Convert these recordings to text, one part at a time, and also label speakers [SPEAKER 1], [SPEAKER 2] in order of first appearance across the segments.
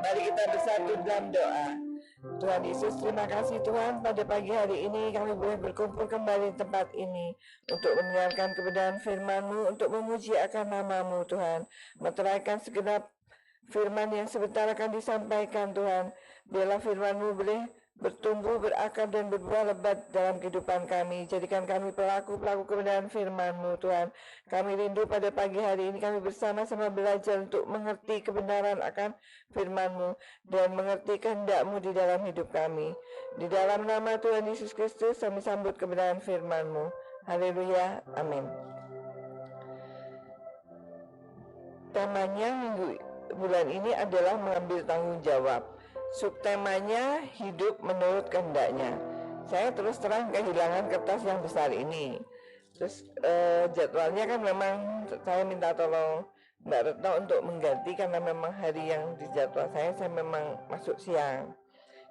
[SPEAKER 1] Mari kita bersatu dalam doa. Tuhan Yesus, terima kasih Tuhan, pada pagi hari ini kami boleh berkumpul kembali di tempat ini untuk mendengarkan kebenaran firman-Mu, untuk memuji akan nama-Mu Tuhan, meteraikan segenap firman yang sebentar akan disampaikan Tuhan. Biarlah firman-Mu boleh bertumbuh, berakar dan berbuah lebat dalam kehidupan kami. Jadikan kami pelaku-pelaku kebenaran firman-Mu Tuhan. Kami rindu pada pagi hari ini kami bersama-sama belajar untuk mengerti kebenaran akan firman-Mu dan mengerti kehendak-Mu di dalam hidup kami. Di dalam nama Tuhan Yesus Kristus kami sambut kebenaran firman-Mu. Haleluya, amin. Temanya bulan ini adalah mengambil tanggung jawab. Subtemanya hidup menurut kehendaknya. Saya terus terang kehilangan kertas yang besar ini. Terus jadwalnya kan memang saya minta tolong Mbak Retno untuk mengganti karena memang hari yang di jadwal saya memang masuk siang.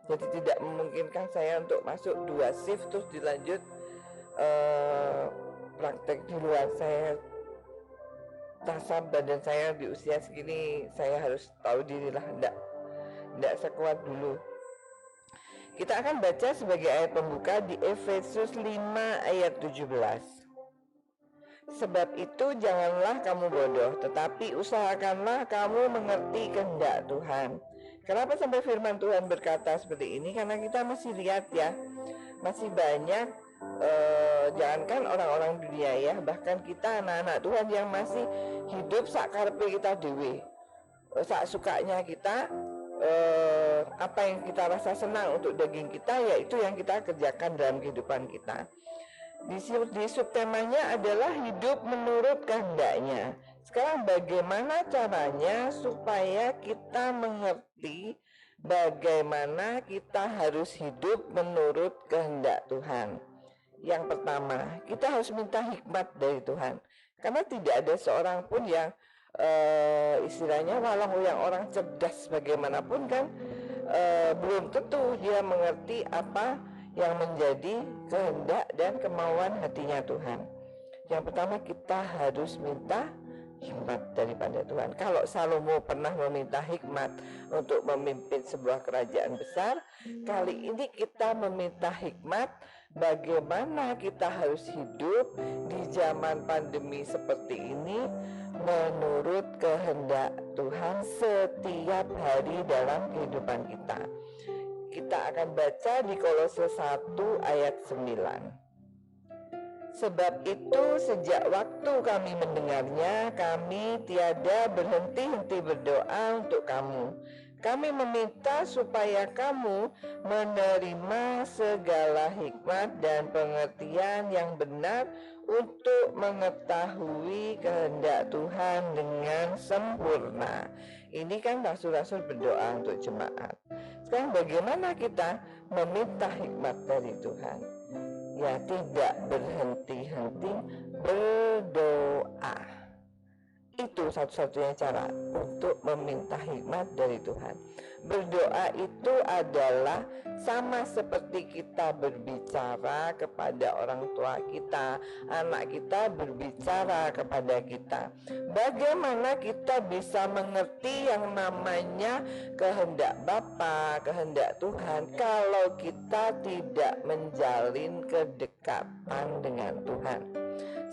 [SPEAKER 1] Jadi tidak memungkinkan saya untuk masuk 2 shift terus dilanjut praktek di luar. Saya tasab badan saya di usia segini, saya harus tahu dirilah, tidak sekuat dulu. Kita akan baca sebagai ayat pembuka di Efesus 5 ayat 17. Sebab itu janganlah kamu bodoh, tetapi usahakanlah kamu mengerti kehendak Tuhan. Kenapa sampai firman Tuhan berkata seperti ini? Karena kita masih lihat ya, masih banyak jangankan orang-orang dunia ya, bahkan kita anak-anak Tuhan yang masih hidup sak karepe kita dewe, sak sukanya kita. Apa yang kita rasa senang untuk daging kita, yaitu yang kita kerjakan dalam kehidupan kita. Di subtemanya adalah hidup menurut kehendaknya. Sekarang bagaimana caranya supaya kita mengerti bagaimana kita harus hidup menurut kehendak Tuhan? Yang pertama, kita harus minta hikmat dari Tuhan, karena tidak ada seorang pun yang istilahnya walau yang orang cerdas bagaimanapun kan belum tentu dia mengerti apa yang menjadi kehendak dan kemauan hatinya Tuhan. Yang pertama, kita harus minta hikmat daripada Tuhan. Kalau Salomo pernah meminta hikmat untuk memimpin sebuah kerajaan besar, kali ini kita meminta hikmat bagaimana kita harus hidup di zaman pandemi seperti ini menurut kehendak Tuhan setiap hari dalam kehidupan kita. Kita akan baca di Kolose 1 ayat 9. Sebab itu sejak waktu kami mendengarnya, kami tiada berhenti-henti berdoa untuk kamu. Kami meminta supaya kamu menerima segala hikmat dan pengertian yang benar untuk mengetahui kehendak Tuhan dengan sempurna. Ini kan rasul-rasul berdoa untuk jemaat. Sekarang bagaimana kita meminta hikmat dari Tuhan? Ya, tidak berhenti-henti berdoa. Itu satu-satunya cara untuk meminta hikmat dari Tuhan. Berdoa itu adalah sama seperti kita berbicara kepada orang tua kita, anak kita berbicara kepada kita. Bagaimana kita bisa mengerti yang namanya kehendak Bapa, kehendak Tuhan, kalau kita tidak menjalin kedekatan dengan Tuhan?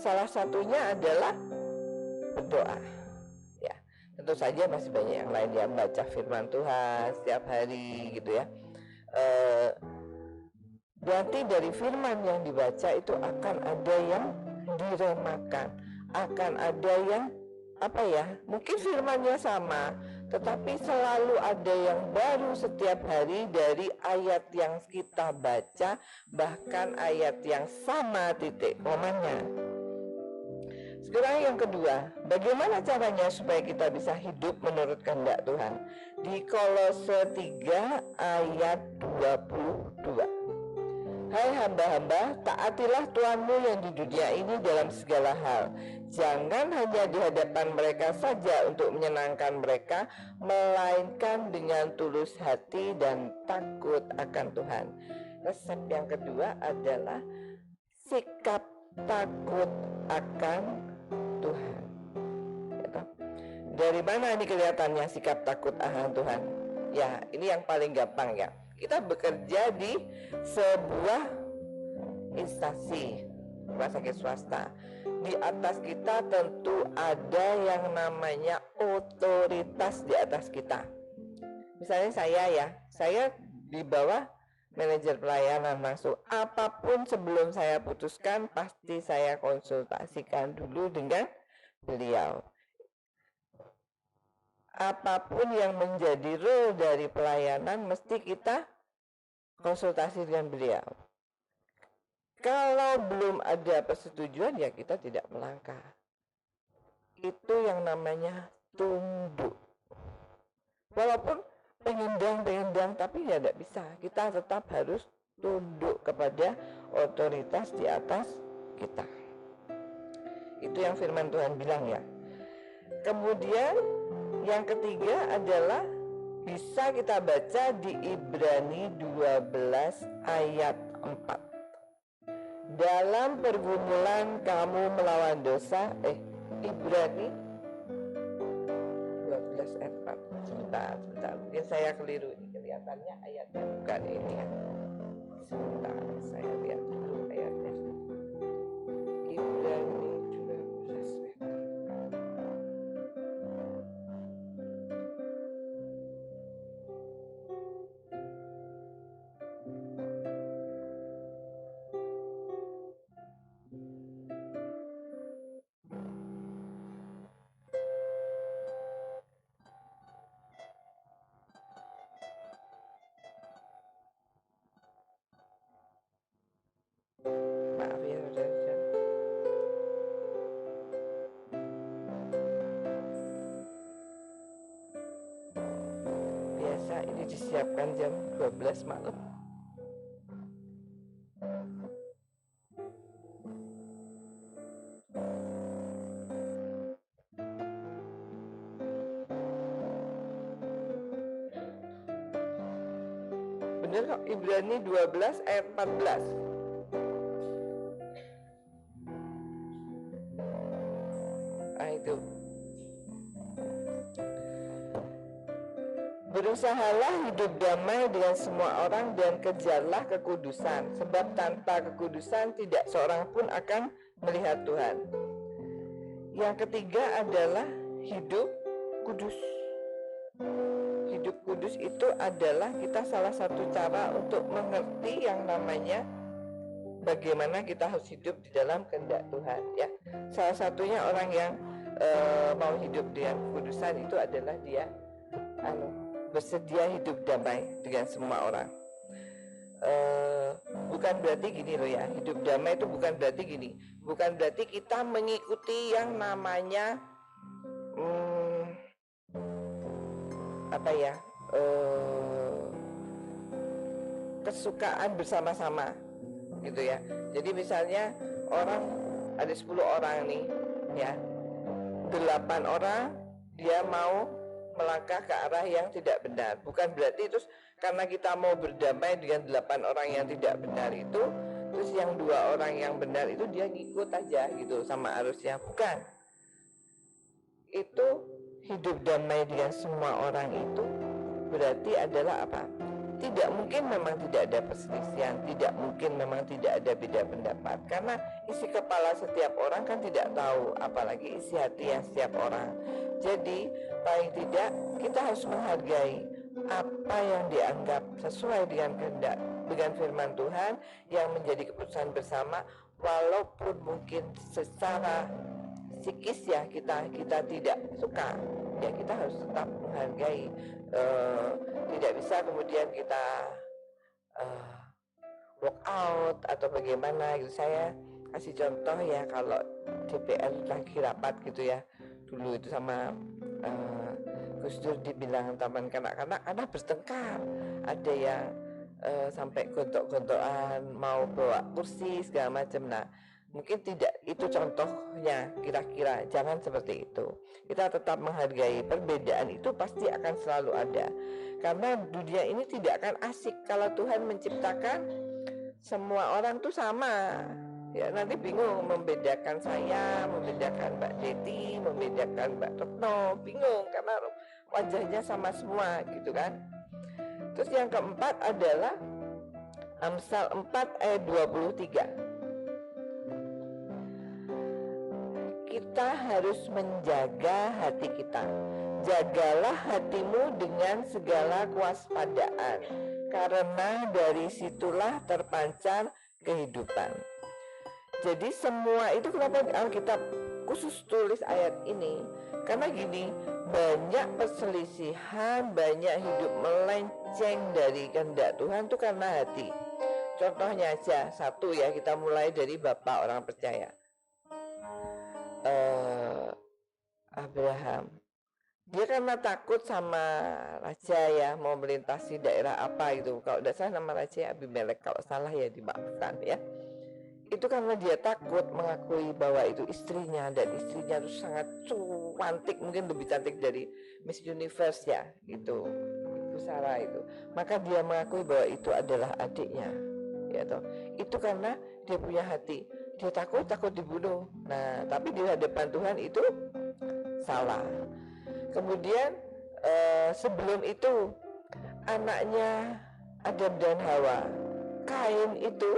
[SPEAKER 1] Salah satunya adalah berdoa. Ya, tentu saja masih banyak yang lain yang baca firman Tuhan setiap hari gitu ya. Nanti dari firman yang dibaca itu akan ada yang diremakan, akan ada yang mungkin firmannya sama, tetapi selalu ada yang baru setiap hari dari ayat yang kita baca, bahkan ayat yang sama titik komanya. Sekarang yang kedua, bagaimana caranya supaya kita bisa hidup menurut kehendak Tuhan? Di Kolose 3 ayat 22. Hai hamba-hamba, taatilah Tuhanmu yang di dunia ini dalam segala hal. Jangan hanya di hadapan mereka saja untuk menyenangkan mereka, melainkan dengan tulus hati dan takut akan Tuhan. Resep yang kedua adalah sikap takut akan Tuhan. Dari mana ini kelihatannya sikap takut akan Tuhan? Ya, ini yang paling gampang ya. Kita bekerja di sebuah instansi rumah sakit swasta. Di atas kita tentu ada yang namanya otoritas di atas kita. Misalnya saya di bawah manajer pelayanan langsung. Apapun sebelum saya putuskan, pasti saya konsultasikan dulu dengan beliau. Apapun yang menjadi role dari pelayanan, mesti kita konsultasi dengan beliau. Kalau belum ada persetujuan, ya kita tidak melangkah. Itu yang namanya tunduk. Walaupun pengendang, tapi ya tidak bisa. Kita tetap harus tunduk kepada otoritas di atas kita. Itu yang firman Tuhan bilang ya. Kemudian yang ketiga adalah bisa kita baca di Ibrani 12 ayat 4. Dalam pergumulan kamu melawan dosa. Ibrani 12 ayat 4. Sebentar. Mungkin saya keliru. Ini kelihatannya ayatnya bukan ini ya. Sebentar, saya lihat dulu ayatnya. Ibrani 12 ayat 4. Maaf ya, saudara. Biasa ini disiapkan jam 12 malam. Bener kok, Ibrani 12 ayat 14. Itu. Berusahalah hidup damai dengan semua orang dan kejarlah kekudusan, sebab tanpa kekudusan tidak seorang pun akan melihat Tuhan. Yang ketiga adalah hidup kudus. Hidup kudus itu adalah kita salah satu cara untuk mengerti yang namanya bagaimana kita harus hidup di dalam kehendak Tuhan ya. Salah satunya orang yang mau hidup dengan kekudusan itu adalah dia bersedia hidup damai dengan semua orang. Bukan berarti gini loh ya, hidup damai itu bukan berarti gini, bukan berarti kita mengikuti yang namanya kesukaan bersama-sama gitu ya. Jadi misalnya orang ada 10 orang nih ya, 8 orang dia mau melangkah ke arah yang tidak benar. Bukan berarti terus karena kita mau berdamai dengan 8 orang yang tidak benar itu, terus yang 2 orang yang benar itu dia ngikut aja gitu sama arusnya. Bukan. Itu hidup damai dengan semua orang itu berarti adalah apa? Tidak mungkin memang tidak ada perselisihan, tidak mungkin memang tidak ada beda pendapat, karena isi kepala setiap orang kan tidak tahu, apalagi isi hati yang setiap orang. Jadi paling tidak kita harus menghargai apa yang dianggap sesuai dengan kehendak, dengan firman Tuhan yang menjadi keputusan bersama, walaupun mungkin secara psikis ya kita tidak suka, ya kita harus tetap menghargai. Tidak bisa kemudian kita walk out atau bagaimana gitu. Saya kasih contoh ya, kalau DPR lagi rapat gitu ya, dulu itu sama Gus Dur dibilang taman kanak-kanak, anak bertengkar, ada yang sampai gontok-gontokan mau bawa kursi segala macam. Nah mungkin tidak itu contohnya, kira-kira jangan seperti itu. Kita tetap menghargai perbedaan, itu pasti akan selalu ada, karena dunia ini tidak akan asik kalau Tuhan menciptakan semua orang tuh sama ya. Nanti bingung membedakan saya, membedakan Mbak Deti, membedakan Mbak Retno, bingung karena wajahnya sama semua gitu kan. Terus yang keempat adalah Amsal 4 ayat 23. Kita harus menjaga hati kita. Jagalah hatimu dengan segala kewaspadaan, karena dari situlah terpancar kehidupan. Jadi semua itu kenapa Alkitab khusus tulis ayat ini? Karena gini, banyak perselisihan, banyak hidup melenceng dari kehendak Tuhan itu karena hati. Contohnya aja, satu ya, kita mulai dari bapak orang percaya. Abraham. Dia karena takut sama raja ya, mau melintasi daerah apa gitu. Kalau tidak salah nama raja Abimelek, kalau salah ya dimaafkan ya. Itu karena dia takut mengakui bahwa itu istrinya, dan istrinya itu sangat cantik, mungkin lebih cantik dari Miss Universe ya, gitu, Ibu Sarah itu. Maka dia mengakui bahwa itu adalah adiknya, ya toh. Itu karena dia punya hati. Dia takut dibunuh. Nah, tapi di hadapan Tuhan itu salah. Kemudian sebelum itu anaknya Adam dan Hawa, Kain itu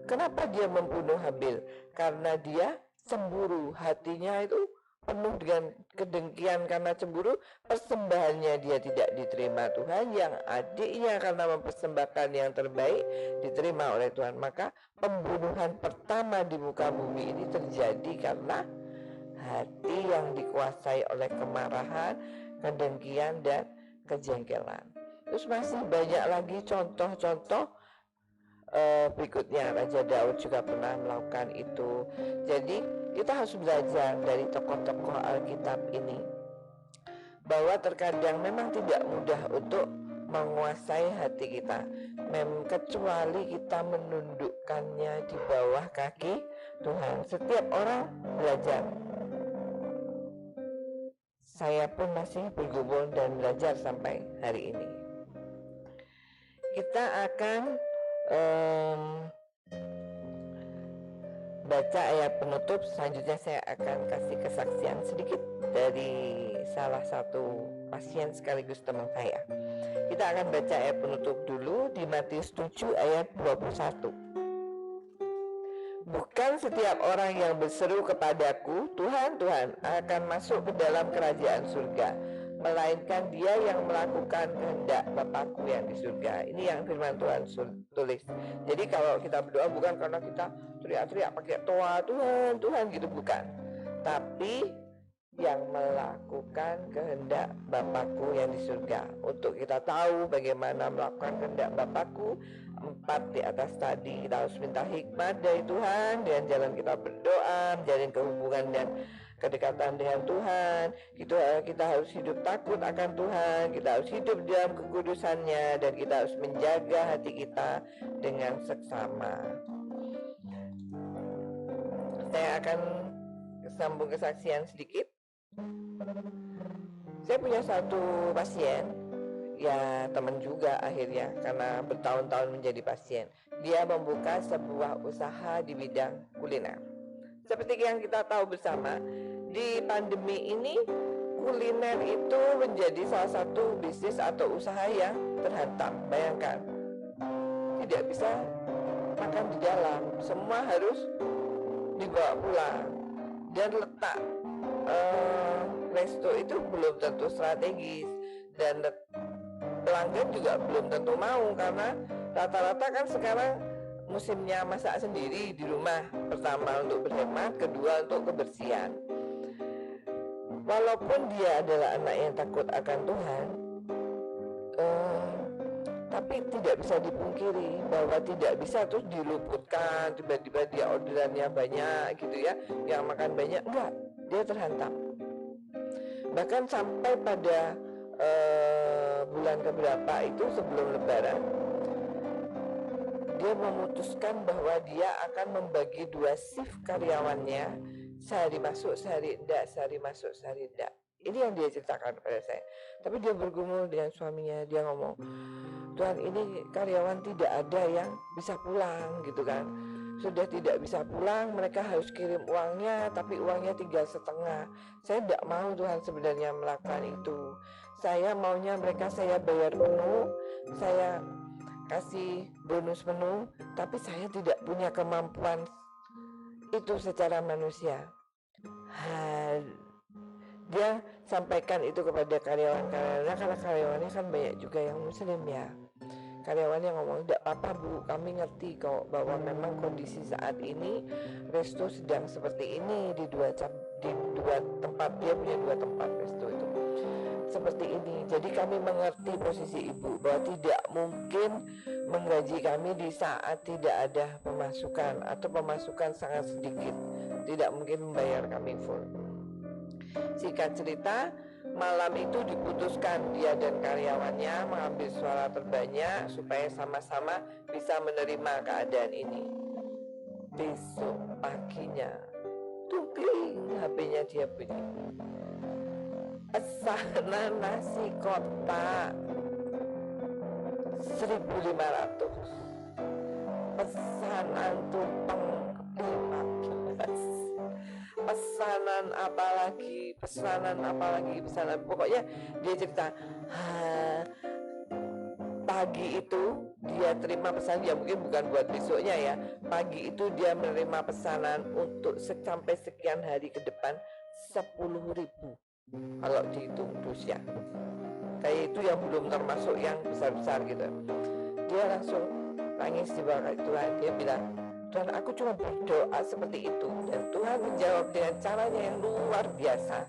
[SPEAKER 1] kenapa dia membunuh Habil? Karena dia cemburu, hatinya itu penuh dengan kedengkian karena cemburu. Persembahannya dia tidak diterima Tuhan, yang adiknya karena mempersembahkan yang terbaik diterima oleh Tuhan. Maka pembunuhan pertama di muka bumi ini terjadi karena hati yang dikuasai oleh kemarahan, kedengkian, dan kejengkelan. Terus masih banyak lagi contoh-contoh berikutnya. Raja Daud juga pernah melakukan itu. Jadi kita harus belajar dari tokoh-tokoh Alkitab ini bahwa terkadang memang tidak mudah untuk menguasai hati kita, kecuali kita menundukkannya di bawah kaki Tuhan. Setiap orang belajar. Saya pun masih bergumul dan belajar sampai hari ini. Kita akan baca ayat penutup. Selanjutnya saya akan kasih kesaksian sedikit dari salah satu pasien sekaligus teman saya. Kita akan baca ayat penutup dulu di Matius 7 ayat 21. Bukan setiap orang yang berseru kepadaku, Tuhan, Tuhan, akan masuk ke dalam kerajaan surga, melainkan dia yang melakukan kehendak Bapakku yang di surga. Ini yang firman Tuhan tulis. Jadi kalau kita berdoa bukan karena kita teriak-teriak pakai toa, Tuhan, Tuhan gitu, bukan. Tapi yang melakukan kehendak Bapakku yang di surga. Untuk kita tahu bagaimana melakukan kehendak Bapakku, 4 di atas tadi, kita harus minta hikmat dari Tuhan, dan jalan kita berdoa, menjalin kehubungan dan kedekatan dengan Tuhan. Kita harus hidup takut akan Tuhan, kita harus hidup dalam kekudusannya, dan kita harus menjaga hati kita dengan seksama. Saya akan sambung kesaksian sedikit. Saya punya satu pasien, ya teman juga akhirnya, karena bertahun-tahun menjadi pasien. Dia membuka sebuah usaha di bidang kuliner. Seperti yang kita tahu bersama, di pandemi ini kuliner itu menjadi salah satu bisnis atau usaha yang terhantam. Bayangkan, tidak bisa makan di dalam, semua harus dibawa pulang, dan letak resto itu belum tentu strategis, dan pelanggan juga belum tentu mau, karena rata-rata kan sekarang musimnya masak sendiri di rumah. Pertama untuk berhemat, kedua untuk kebersihan. Walaupun dia adalah anak yang takut akan Tuhan, tapi tidak bisa dipungkiri bahwa tidak bisa terus diluputkan, tiba-tiba dia orderannya banyak gitu ya, yang makan banyak, enggak, dia terhantam. Bahkan sampai pada bulan keberapa itu sebelum Lebaran, dia memutuskan bahwa dia akan membagi 2 shift karyawannya, sehari masuk sehari enggak, sehari masuk sehari enggak. Ini yang dia ceritakan kepada saya. Tapi dia bergumul dengan suaminya, dia ngomong, Tuhan, ini karyawan tidak ada yang bisa pulang gitu kan. Sudah tidak bisa pulang, mereka harus kirim uangnya, tapi uangnya tinggal setengah. Saya tidak mau Tuhan sebenarnya melakukan itu. Saya maunya mereka saya bayar penuh, saya kasih bonus menu, tapi saya tidak punya kemampuan itu secara manusia. Dia sampaikan itu kepada karyawan-karyawannya, karena karyawannya kan banyak juga yang muslim ya. Karyawannya ngomong, tidak apa-apa Bu, kami ngerti kok bahwa memang kondisi saat ini resto sedang seperti ini di dua tempat, dia punya 2 tempat resto itu seperti ini. Jadi kami mengerti posisi Ibu bahwa tidak mungkin menggaji kami di saat tidak ada pemasukan atau pemasukan sangat sedikit, tidak mungkin membayar kami full. Singkat cerita, malam itu diputuskan dia dan karyawannya mengambil suara terbanyak supaya sama-sama bisa menerima keadaan ini. Besok paginya, tupling, HP-nya dia bunyi. Pesanan nasi kotak 1.500, pesanan tumpeng 15, pesanan apalagi, pokoknya dia cerita pagi itu dia terima pesanan, ya mungkin bukan buat besoknya ya, pagi itu dia menerima pesanan untuk sampai sekian hari ke depan 10.000 kalau dihitung dosnya. Kayak itu yang belum termasuk yang besar-besar gitu. Dia langsung nangis di bawah Tuhan. Dia bilang, Tuhan, aku cuma berdoa seperti itu dan Tuhan menjawab dengan caranya yang luar biasa.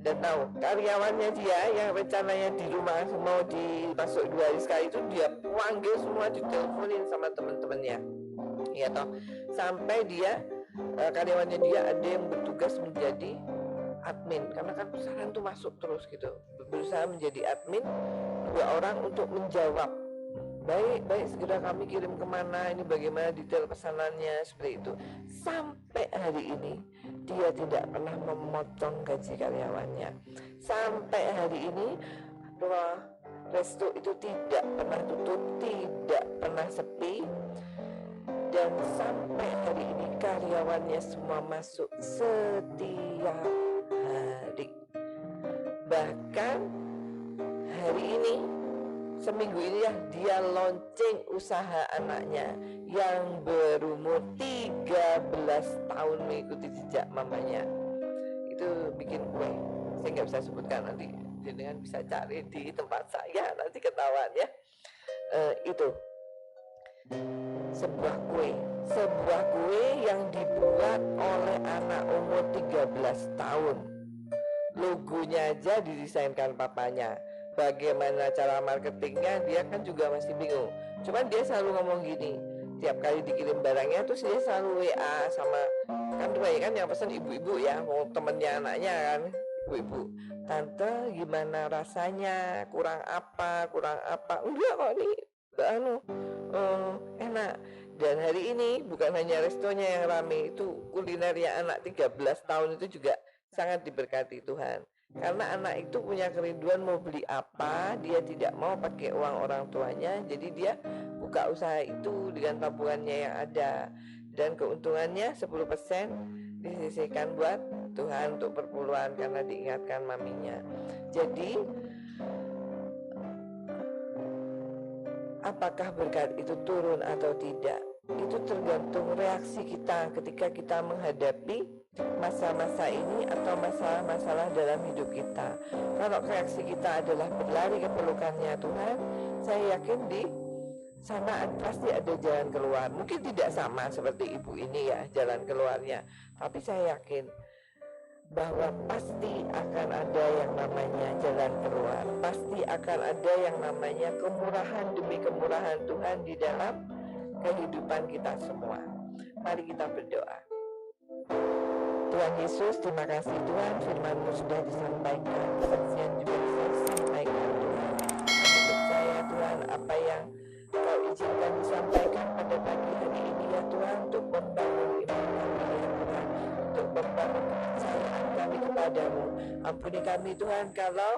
[SPEAKER 1] Dan tahu karyawannya dia yang rencananya di rumah mau dimasuk 2 hari sekali itu dia panggil semua, diteleponin sama teman-temannya, ya toh, sampai dia karyawannya dia ada yang bertugas menjadi admin, karena kan pesanan tuh masuk terus gitu, berusaha menjadi admin 2 orang untuk menjawab, baik segera kami kirim kemana, ini bagaimana detail pesanannya, seperti itu. Sampai hari ini dia tidak pernah memotong gaji karyawannya. Sampai hari ini resto itu tidak pernah tutup, tidak pernah sepi, dan sampai hari ini karyawannya semua masuk setiap hari. Bahkan hari ini, seminggu ini ya, dia launching usaha anaknya yang berumur 13 tahun mengikuti jejak mamanya. Itu bikin kue, saya nggak bisa sebutkan, nanti jenengan bisa cari di tempat saya, nanti ketahuan ya. Itu sebuah kue yang dibuat oleh anak umur 13 tahun. Logonya aja didesainkan papanya. Bagaimana cara marketingnya dia kan juga masih bingung. Cuman dia selalu ngomong gini, tiap kali dikirim barangnya terus dia selalu WA sama, kan kebanyakan yang pesan ibu-ibu ya, mau temennya anaknya kan, ibu-ibu, tante gimana rasanya, kurang apa, enggak kok nih enak. Dan hari ini bukan hanya restonya yang rame, itu kulinernya anak 13 tahun itu juga sangat diberkati Tuhan. Karena anak itu punya kerinduan mau beli apa, dia tidak mau pakai uang orang tuanya, jadi dia buka usaha itu dengan tabungannya yang ada, dan keuntungannya 10% disisihkan buat Tuhan untuk perpuluhan karena diingatkan maminya. Jadi apakah berkat itu turun atau tidak, itu tergantung reaksi kita ketika kita menghadapi masa-masa ini atau masalah-masalah dalam hidup kita. Kalau reaksi kita adalah berlari ke pelukannya Tuhan, saya yakin di sana pasti ada jalan keluar. Mungkin tidak sama seperti ibu ini ya jalan keluarnya, tapi saya yakin bahwa pasti akan ada yang namanya jalan keluar. Pasti akan ada yang namanya kemurahan demi kemurahan Tuhan di dalam kehidupan kita semua. Mari kita berdoa. Tuhan Yesus, terima kasih Tuhan, firman-Mu sudah disampaikan, kesaksian juga bisa disampaikan Tuhan. Kami percaya Tuhan apa yang Kau izinkan disampaikan pada pagi hari ini ya Tuhan, untuk membangun iman kami ya Tuhan, untuk membangun kepercayaan kami kepadamu. Ampuni kami Tuhan kalau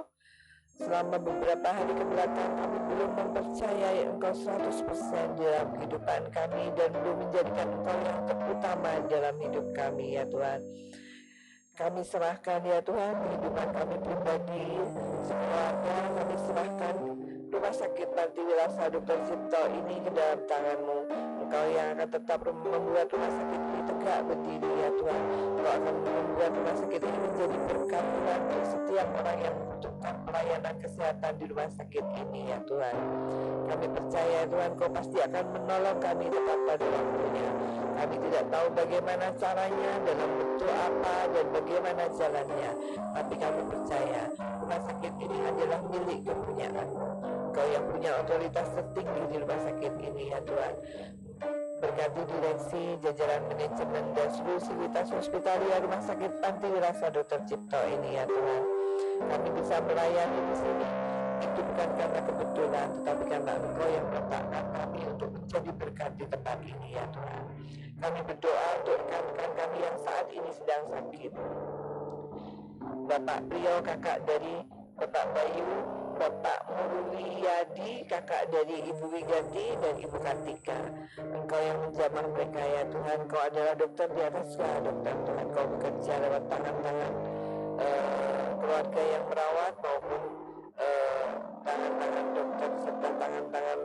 [SPEAKER 1] selama beberapa hari kebelakang kami belum mempercayai Engkau 100% dalam kehidupan kami dan belum menjadikan Engkau yang terutama dalam hidup kami ya Tuhan. Kami serahkan ya Tuhan kehidupan kami pribadi, sekeluarga kami serahkan rumah sakit Panti Wirasa Dr. Cipto ini ke dalam tangan-Mu. Engkau yang akan tetap membuat rumah sakit ini tegak berdiri ya Tuhan. Engkau akan membuat rumah sakit ini menjadi berkat Tuhan untuk setiap orang yang membutuhkan pelayanan kesehatan di rumah sakit ini ya Tuhan. Kami percaya Tuhan, Kau pasti akan menolong kami tepat pada waktunya. Kami tidak tahu bagaimana caranya, dalam bentuk apa, dan bagaimana jalannya. Tapi kami percaya rumah sakit ini adalah milik kepunyaan-Mu. Engkau yang punya otoritas tertinggi di rumah sakit ini ya Tuhan. Berkati direksi, jajaran manajemen, dan seluruh sivitas hospitalia rumah sakit Panti Wirasa Dr. Cipto ini ya Tuhan. Kami bisa melayani di sini. Itu bukan karena kebetulan, tetapi karena Engkau yang meletakkan kami untuk menjadi berkat di tempat ini ya Tuhan. Kami berdoa untuk rekan-rekan kami yang saat ini sedang sakit. Bapak Priyo, kakak dari Bapak Bayu, Bapak Mulyadi, kakak dari Ibu Wiganti dan Ibu Kartika. Engkau yang menjamah mereka ya Tuhan. Engkau adalah dokter di atas segala dokter Tuhan. Engkau bekerja lewat tangan-tangan keluarga yang merawat maupun tangan-tangan dokter serta tangan-tangan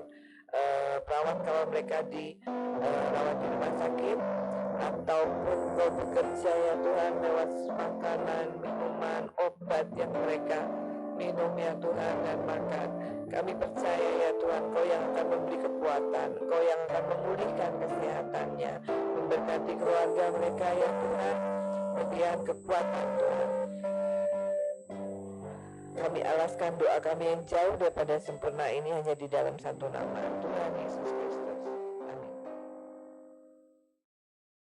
[SPEAKER 1] perawat kalau mereka rawat di rumah sakit, ataupun Kau bekerja ya Tuhan lewat makanan, minuman, obat yang mereka minum ya Tuhan dan makan. Kami percaya ya Tuhan, Kau yang akan memberi kekuatan, Kau yang akan memulihkan kesehatannya, memberkati keluarga mereka ya Tuhan, memberikan kekuatan Tuhan. Kami alaskan doa kami yang jauh daripada sempurna ini hanya di dalam satu nama, Tuhan Yesus Kristus.